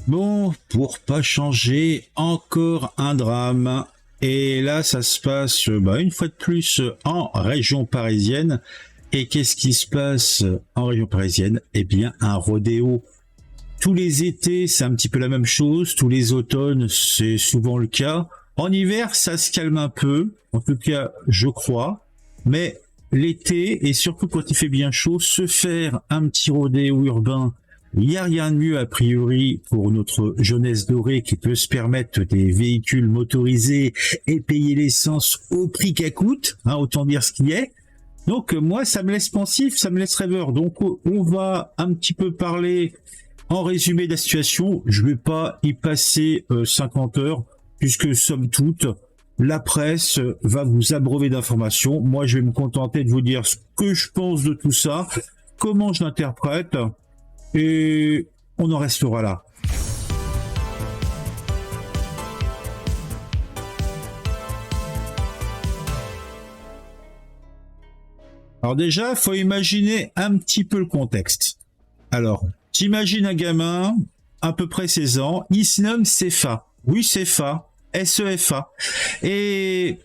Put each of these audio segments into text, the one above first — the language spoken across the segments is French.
Bon, pour pas changer, encore un drame. Et là, ça se passe une fois de plus en région parisienne. Et qu'est-ce qui se passe en région parisienne? Eh bien, un rodéo. Tous les étés, c'est un petit peu la même chose. Tous les automnes, c'est souvent le cas. En hiver, ça se calme un peu. En tout cas, je crois. Mais l'été, et surtout quand il fait bien chaud, se faire un petit rodéo urbain, il n'y a rien de mieux a priori pour notre jeunesse dorée qui peut se permettre des véhicules motorisés et payer l'essence au prix qu'elle coûte, autant dire ce qui est. Donc moi ça me laisse pensif, ça me laisse rêveur. Donc on va un petit peu parler en résumé de la situation. Je vais pas y passer 50 heures puisque somme toute la presse va vous abreuver d'informations. Moi je vais me contenter de vous dire ce que je pense de tout ça, comment je l'interprète. Et on en restera là. Alors déjà, il faut imaginer un petit peu le contexte. Alors, t'imagines un gamin, à peu près 16 ans, il se nomme Sefa. Oui, Sefa, S-E-F-A. Et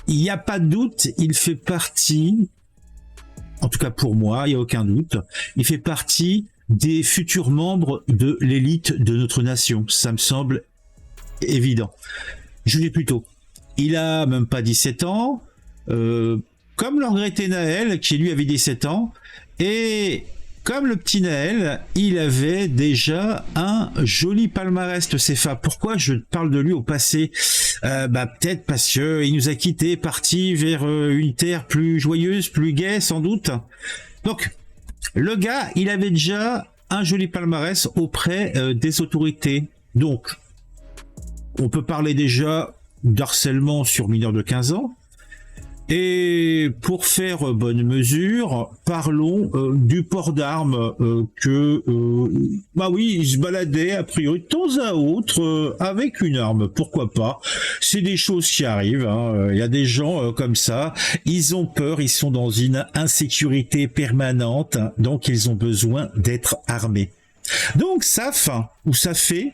il n'y a pas de doute, il fait partie... En tout cas pour moi, il n'y a aucun doute, il fait partie des futurs membres de l'élite de notre nation. Ça me semble évident. Je dis plutôt, il a même pas 17 ans, comme le regretté Naël, qui lui avait 17 ans, et comme le petit Naël, il avait déjà un joli palmarès de CFA. Pourquoi je parle de lui au passé? Peut-être parce que il nous a quittés, parti vers une terre plus joyeuse, plus gaie, sans doute. Donc, le gars, il avait déjà un joli palmarès auprès des autorités. Donc, on peut parler déjà d'harcèlement sur mineurs de 15 ans. Et pour faire bonne mesure, parlons du port d'armes il se baladait a priori de temps à autre avec une arme, pourquoi pas. C'est des choses qui arrivent, il y a des gens comme ça, ils ont peur, ils sont dans une insécurité permanente, donc ils ont besoin d'être armés. Donc Saf, ou Safé,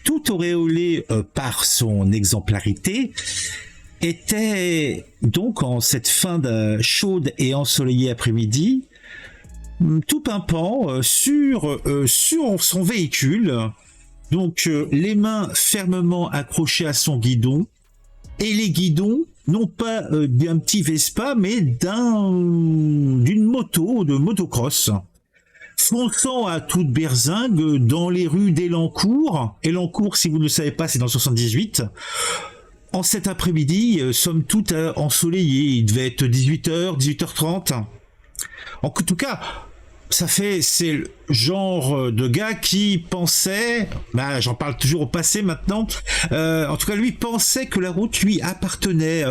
tout auréolé par son exemplarité, était donc en cette fin de chaude et ensoleillée après-midi, tout pimpant sur son véhicule, donc les mains fermement accrochées à son guidon, et les guidons non pas d'un petit Vespa, mais d'une moto, de motocross, fonçant à toute berzingue dans les rues d'Elancourt. Elancourt, si vous ne le savez pas, c'est dans le 78. En cet après-midi, somme toute ensoleillé, il devait être 18h, 18h30. En tout cas, c'est le genre de gars qui pensait, j'en parle toujours au passé maintenant, en tout cas lui pensait que la route lui appartenait,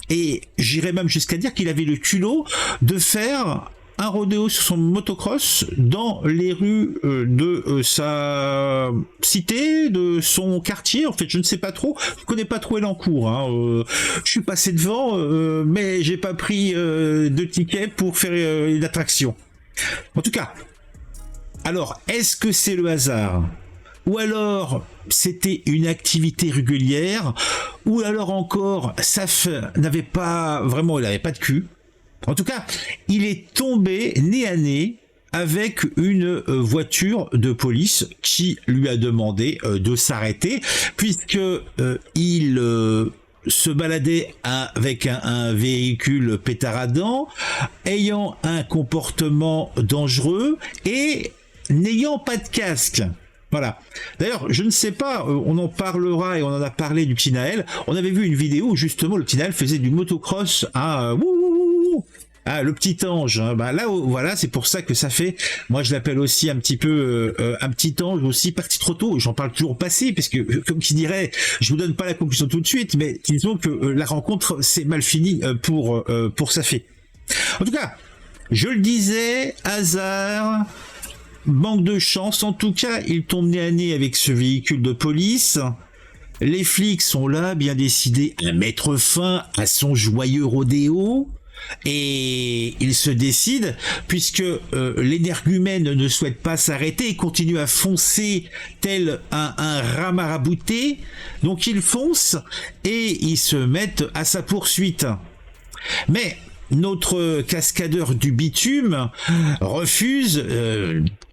et j'irais même jusqu'à dire qu'il avait le culot de faire un rodéo sur son motocross dans les rues de sa cité, de son quartier. En fait, je ne sais pas trop. Je connais pas trop Elancourt. Je suis passé devant, mais j'ai pas pris de ticket pour faire une attraction. En tout cas, alors, est-ce que c'est le hasard? Ou alors, c'était une activité régulière? Ou alors encore, Saf n'avait pas vraiment, il n'avait pas de cul? En tout cas, il est tombé nez à nez avec une voiture de police qui lui a demandé de s'arrêter puisque il se baladait avec un véhicule pétaradant, ayant un comportement dangereux et n'ayant pas de casque. Voilà. D'ailleurs, je ne sais pas, on en parlera et on en a parlé du petit Naël. On avait vu une vidéo où justement le petit Naël faisait du motocross à le petit ange. Là, voilà, c'est pour ça que ça fait. Moi, je l'appelle aussi un petit peu un petit ange aussi parti trop tôt. J'en parle toujours au passé parce que, comme qui dirait, je vous donne pas la conclusion tout de suite, mais disons que la rencontre c'est mal fini pour Safé. En tout cas, je le disais, hasard. Manque de chance, en tout cas, il tombe nez à nez avec ce véhicule de police. Les flics sont là, bien décidés à mettre fin à son joyeux rodéo. Et il se décide, puisque l'énergumène ne souhaite pas s'arrêter et continue à foncer tel un rat marabouté. Donc il fonce et ils se mettent à sa poursuite. Mais notre cascadeur du bitume refuse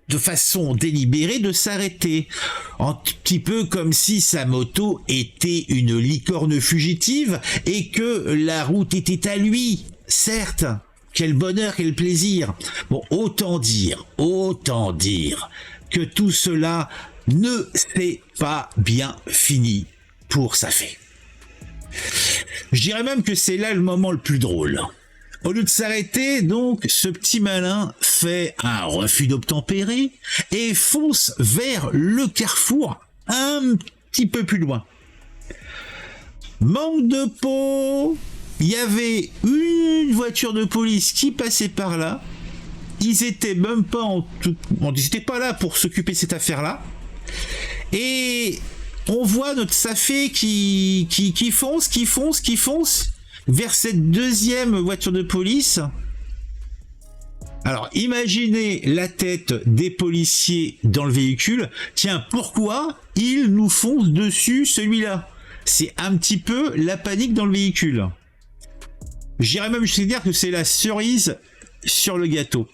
de façon délibérée de s'arrêter. Un petit peu comme si sa moto était une licorne fugitive et que la route était à lui. Certes, quel bonheur, quel plaisir. Bon, autant dire que tout cela ne s'est pas bien fini pour Safé. Je dirais même que c'est là le moment le plus drôle. Au lieu de s'arrêter, donc, ce petit malin fait un refus d'obtempérer et fonce vers le carrefour un petit peu plus loin. Manque de peau, il y avait une voiture de police qui passait par là. Ils étaient même pas ils étaient pas là pour s'occuper de cette affaire-là. Et on voit notre Safé qui fonce vers cette deuxième voiture de police. Alors, imaginez la tête des policiers dans le véhicule. Tiens, pourquoi ils nous foncent dessus celui-là? C'est un petit peu la panique dans le véhicule. J'irais même jusqu'à dire que c'est la cerise sur le gâteau.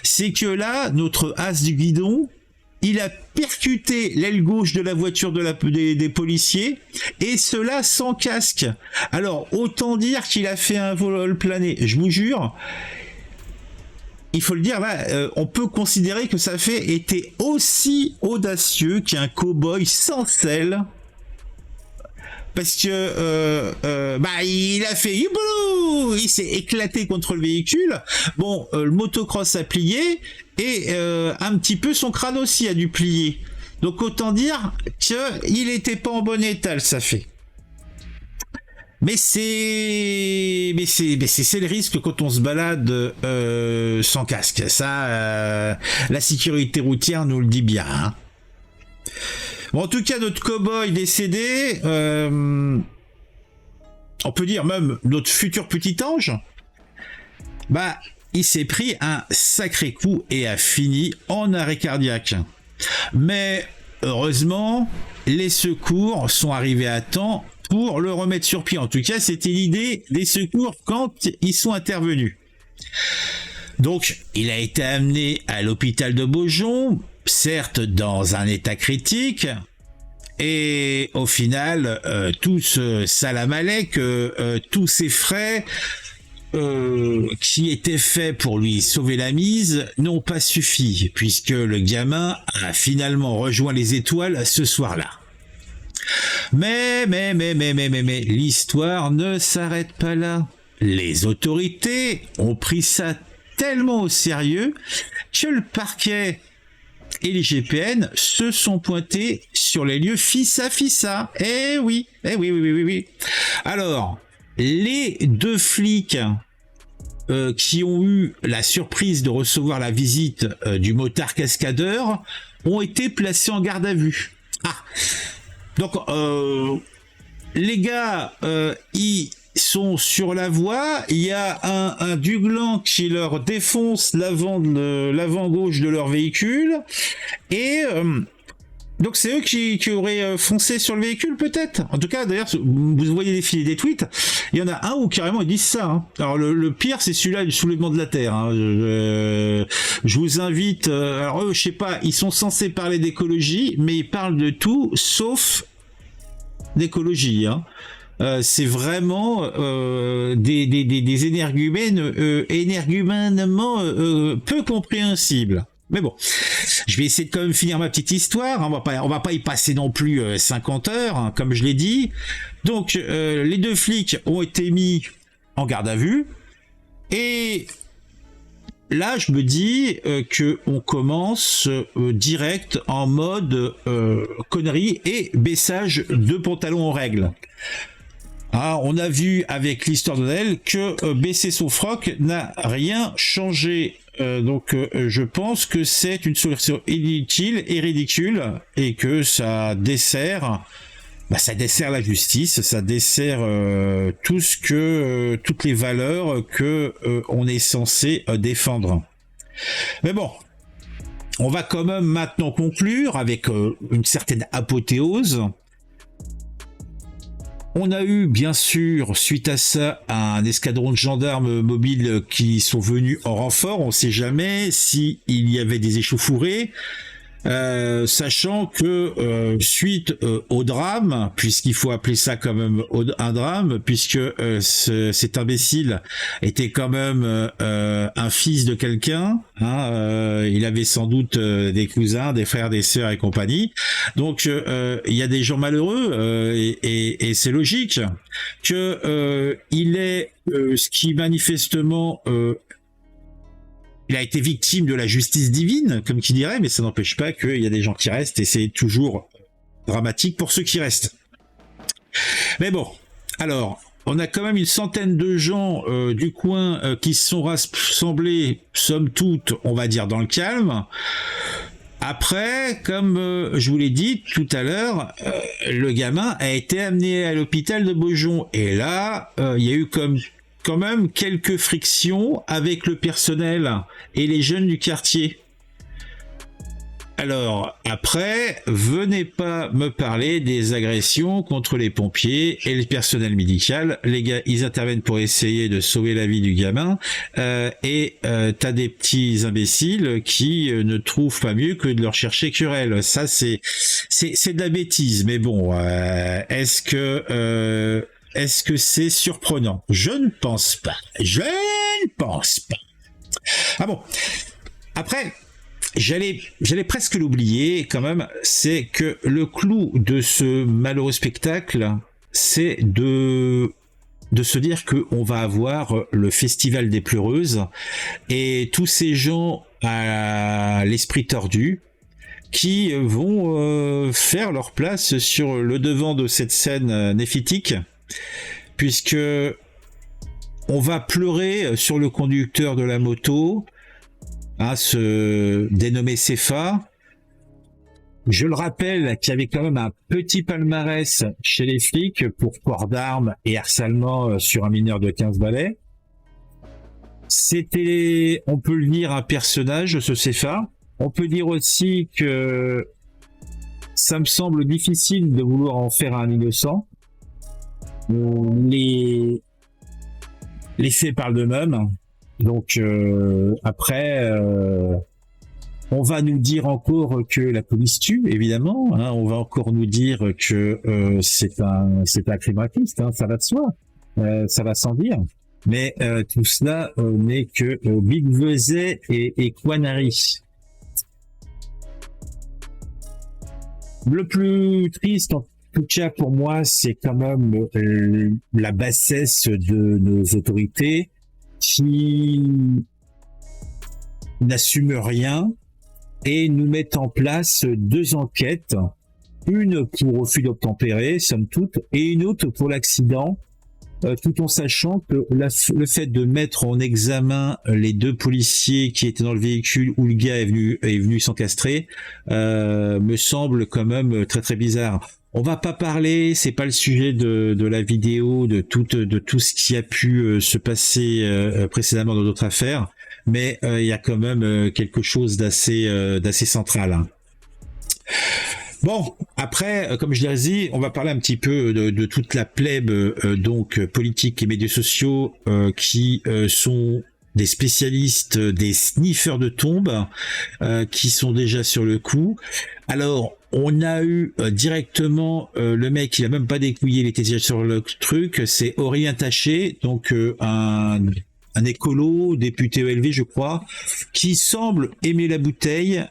C'est que là, notre as du guidon, il a percuté l'aile gauche de la voiture des policiers, et cela sans casque. Alors, autant dire qu'il a fait un vol plané. Je vous jure, il faut le dire, là, on peut considérer que Safé était aussi audacieux qu'un cow-boy sans selle. Parce que il a fait youboulou, il s'est éclaté contre le véhicule. Bon, le motocross a plié et un petit peu son crâne aussi a dû plier. Donc autant dire qu'il était pas en bon état, le Safé. Mais c'est le risque quand on se balade sans casque. Ça, la sécurité routière nous le dit bien. Hein. Bon, en tout cas, notre cow-boy décédé, on peut dire même notre futur petit ange, il s'est pris un sacré coup et a fini en arrêt cardiaque. Mais heureusement, les secours sont arrivés à temps pour le remettre sur pied. En tout cas, c'était l'idée des secours quand ils sont intervenus. Donc, il a été amené à l'hôpital de Beaujon, certes dans un état critique, et au final, tout ce salamalek, tous ces frais qui étaient faits pour lui sauver la mise n'ont pas suffi, puisque le gamin a finalement rejoint les étoiles ce soir-là. Mais, l'histoire ne s'arrête pas là. Les autorités ont pris ça tellement au sérieux que le parquet et les GPN se sont pointés sur les lieux fissa. Eh oui. Alors, les deux flics qui ont eu la surprise de recevoir la visite du motard cascadeur ont été placés en garde à vue. Donc, les gars, ils sont sur la voie, il y a un Duglan qui leur défonce l'avant gauche de leur véhicule, et donc c'est eux qui auraient foncé sur le véhicule peut-être. En tout cas, d'ailleurs, vous voyez défiler des tweets, il y en a un où carrément ils disent ça. Hein. Alors le pire, c'est celui-là du soulèvement de la Terre. Hein. Je vous invite, alors eux, je sais pas, ils sont censés parler d'écologie, mais ils parlent de tout sauf d'écologie. Hein. C'est vraiment des énergumènes énergumènement peu compréhensibles. Mais bon, je vais essayer de quand même finir ma petite histoire. On va pas y passer non plus 50 heures, hein, comme je l'ai dit. Donc, les deux flics ont été mis en garde à vue. Et là, je me dis que on commence direct en mode connerie et baissage de pantalon en règle. Ah, on a vu avec l'histoire de Noël que baisser son froc n'a rien changé. Donc je pense que c'est une solution inutile et ridicule et que ça dessert ça dessert la justice, ça dessert tout ce que toutes les valeurs que on est censé défendre. Mais bon, on va quand même maintenant conclure avec une certaine apothéose. On a eu, bien sûr, suite à ça, un escadron de gendarmes mobiles qui sont venus en renfort. On ne sait jamais s'il y avait des échauffourées. Sachant que suite au drame, puisqu'il faut appeler ça quand même un drame, puisque cet imbécile était quand même un fils de quelqu'un, hein, il avait sans doute des cousins, des frères, des sœurs et compagnie. Donc il y a des gens malheureux et c'est logique que il est ce qui manifestement il a été victime de la justice divine, comme qui dirait, mais ça n'empêche pas qu'il y a des gens qui restent et c'est toujours dramatique pour ceux qui restent. Mais bon, alors, on a quand même une centaine de gens du coin qui se sont rassemblés, somme toute, on va dire, dans le calme. Après, comme je vous l'ai dit tout à l'heure, le gamin a été amené à l'hôpital de Beaujon. Et là, il y a eu quand même quelques frictions avec le personnel et les jeunes du quartier. Alors, après, venez pas me parler des agressions contre les pompiers et le personnel médical. Les gars, ils interviennent pour essayer de sauver la vie du gamin. Et t'as des petits imbéciles qui ne trouvent pas mieux que de leur chercher querelle. Ça, c'est de la bêtise. Mais bon, est-ce que c'est surprenant? Je ne pense pas. Je ne pense pas. Ah bon. Après, j'allais presque l'oublier quand même, c'est que le clou de ce malheureux spectacle, c'est de se dire qu'on va avoir le festival des pleureuses et tous ces gens à l'esprit tordu qui vont faire leur place sur le devant de cette scène néphitique, puisque on va pleurer sur le conducteur de la moto, ce dénommé Cefa. Je le rappelle qu'il y avait quand même un petit palmarès chez les flics pour port d'armes et harcèlement sur un mineur de 15 balais. C'était, on peut le dire, un personnage, ce Cefa. On peut dire aussi que ça me semble difficile de vouloir en faire un innocent. Les faits parlent d'eux-mêmes. Donc après, on va nous dire encore que la police tue, évidemment. On va encore nous dire que c'est un crime raciste. Ça va de soi, ça va sans dire. Mais tout cela n'est que Big Vezet et Quanary. Le plus triste, en tout cas pour moi, c'est quand même la bassesse de nos autorités qui n'assument rien et nous mettent en place 2 enquêtes, une pour refus d'obtempérer, somme toute, et une autre pour l'accident, tout en sachant que le fait de mettre en examen les 2 policiers qui étaient dans le véhicule où le gars est venu s'encastrer me semble quand même très très bizarre. On va pas parler, c'est pas le sujet de la vidéo, de tout ce qui a pu se passer précédemment dans d'autres affaires, mais il y a quand même quelque chose d'assez central. Bon, après, comme je l'ai dit, on va parler un petit peu de toute la plèbe donc politique et médias sociaux qui sont des spécialistes, des sniffeurs de tombes qui sont déjà sur le coup. Alors, on a eu directement le mec, il a même pas découillé, il était déjà sur le truc, c'est Aurélien Taché, donc un écolo, député ELV je crois, qui semble aimer la bouteille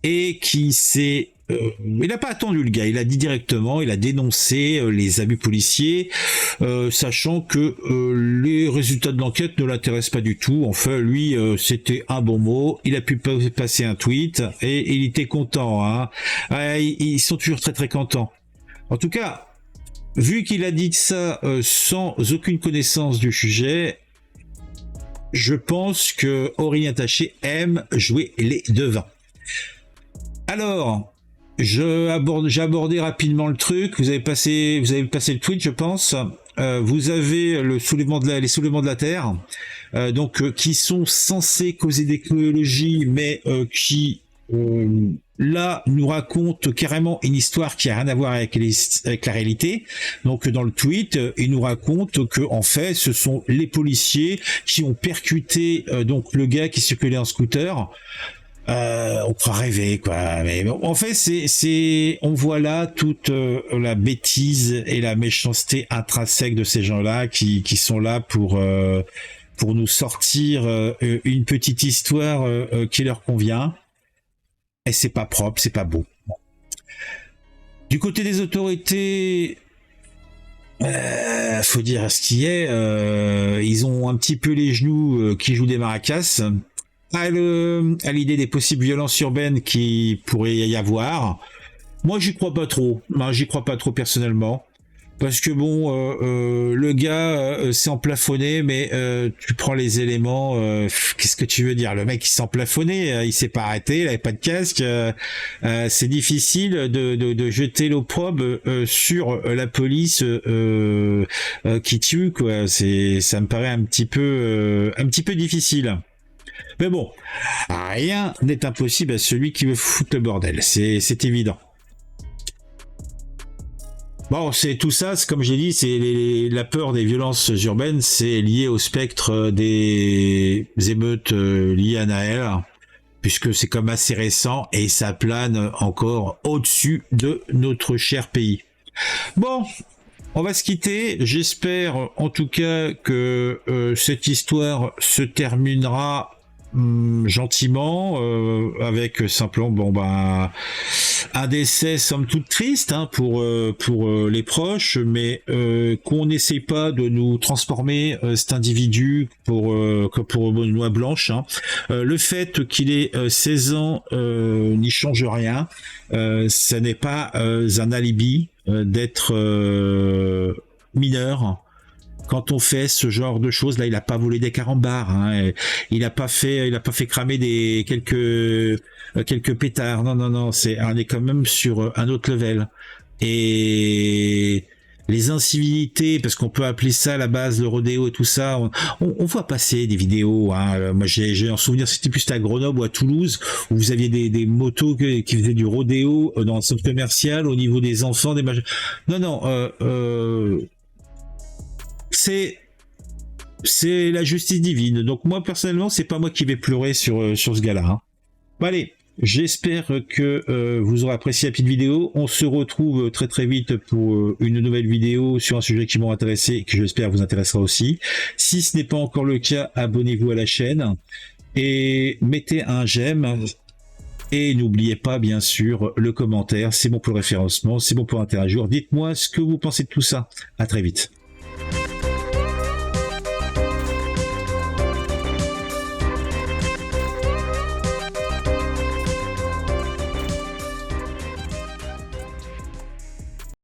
et qui s'est... il n'a pas attendu le gars, il a dit directement, il a dénoncé les abus policiers, sachant que les résultats de l'enquête ne l'intéressent pas du tout. Enfin, lui, c'était un bon mot, il a pu passer un tweet et il était content. Ils sont toujours très très contents. En tout cas, vu qu'il a dit ça sans aucune connaissance du sujet, je pense que Aurélien Taché aime jouer les devins. Alors, J'ai abordé rapidement le truc. Vous avez passé le tweet, je pense. Vous avez les soulèvements de la Terre, qui sont censés causer d'écologie, mais qui là nous racontent carrément une histoire qui a rien à voir avec la réalité. Donc dans le tweet, ils nous racontent que en fait, ce sont les policiers qui ont percuté donc le gars qui circulait en scooter. On croit rêver, quoi. Mais bon, en fait, on voit là toute la bêtise et la méchanceté intrinsèque de ces gens-là qui sont là pour nous sortir une petite histoire qui leur convient. Et c'est pas propre, c'est pas beau. Du côté des autorités, faut dire ce qui est. Ils ont un petit peu les genoux qui jouent des maracas. À l'idée des possibles violences urbaines qui pourrait y avoir. Moi, j'y crois pas trop. J'y crois pas trop personnellement. Parce que bon, le gars s'est emplafonné, mais tu prends les éléments, qu'est-ce que tu veux dire? Le mec il s'est emplafonné, il s'est pas arrêté, il avait pas de casque. C'est difficile de jeter l'opprobre sur la police qui tue, quoi. Ça me paraît un petit peu difficile. Mais bon, rien n'est impossible à celui qui veut foutre le bordel, c'est évident. Bon, c'est tout ça, comme j'ai dit, c'est la peur des violences urbaines, c'est lié au spectre des émeutes liées à Naël, puisque c'est comme assez récent et ça plane encore au-dessus de notre cher pays. Bon, on va se quitter. J'espère en tout cas que cette histoire se terminera gentiment avec simplement un décès somme toute triste pour les proches, mais qu'on n'essaye pas de nous transformer cet individu pour une loi blanche. Le fait qu'il ait 16 ans n'y change rien. Ça n'est pas un alibi d'être mineur. Quand on fait ce genre de choses, là, il a pas volé des carambars, il a pas fait cramer quelques pétards. Non, on est quand même sur un autre level. Et les incivilités, parce qu'on peut appeler ça à la base le rodéo et tout ça, on voit passer des vidéos. Moi, j'ai un souvenir, c'était plus à Grenoble ou à Toulouse, où vous aviez des motos qui faisaient du rodéo dans le centre commercial au niveau des enfants, des majeurs. Non. C'est la justice divine. Donc moi personnellement, c'est pas moi qui vais pleurer sur ce gars-là. Bon, allez, j'espère que vous aurez apprécié la petite vidéo. On se retrouve très très vite pour une nouvelle vidéo sur un sujet qui m'ont intéressé et qui j'espère vous intéressera aussi. Si ce n'est pas encore le cas, abonnez-vous à la chaîne et mettez un j'aime. Et n'oubliez pas, bien sûr, le commentaire. C'est bon pour le référencement, c'est bon pour interagir. Dites-moi ce que vous pensez de tout ça. À très vite.